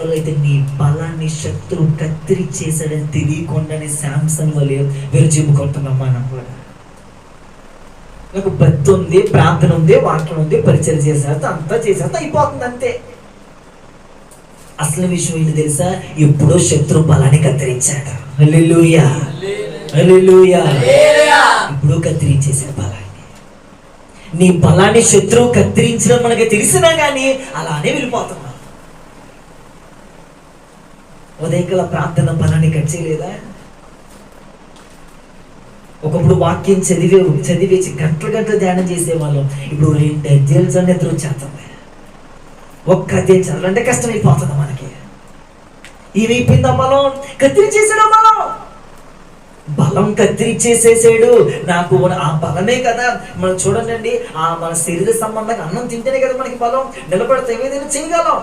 అయితే నీ బలాన్ని శత్రువు కత్తిరించేసాడని తెలియకుండానే శాంసంగ్ వల్ల విరజిమ్ముకుంటున్నాం మనం కూడా. నాకు భక్తి ఉంది, ప్రార్థన ఉంది, వాక్యం ఉంది, పరిచయం చేసేస్తా, అంతా చేసేస్తా, అయిపోతుంది అంతే. అసలు విషయం ఏంటి తెలుసా? ఎప్పుడో శత్రు బలాన్ని కత్తిరించాడు. హల్లెలూయా, హల్లెలూయా. ఇప్పుడు కత్తిరించేసాడు బలాన్ని. నీ బలాన్ని శత్రువు కత్తిరించడం మనకి తెలిసినా కానీ అలానే వెళ్ళిపోతున్నాం. ఉదయకాల ప్రార్థన బలాన్ని కట్ చేయలేదా? ఒకప్పుడు వాక్యం చదివేసి గంటలు ధ్యానం చేసేవాళ్ళం. ఇప్పుడు 2 అధ్యాయాలు నిద్ర వచ్చేస్తుంది. ఒక్క అధ్యాయం చదవాలంటే కష్టమైపోతుంది మనకి. ఏమైపోయిందా? బలం కత్తిరించేసాడు. బలం కత్తిరించేసేసాడు. నాకు ఆ బలమే కదా. మనం చూడండి, మన శరీర సంబంధంగా అన్నం తింటేనే కదా మనకి బలం. నిలబడితే ఏదైనా చేయగలం.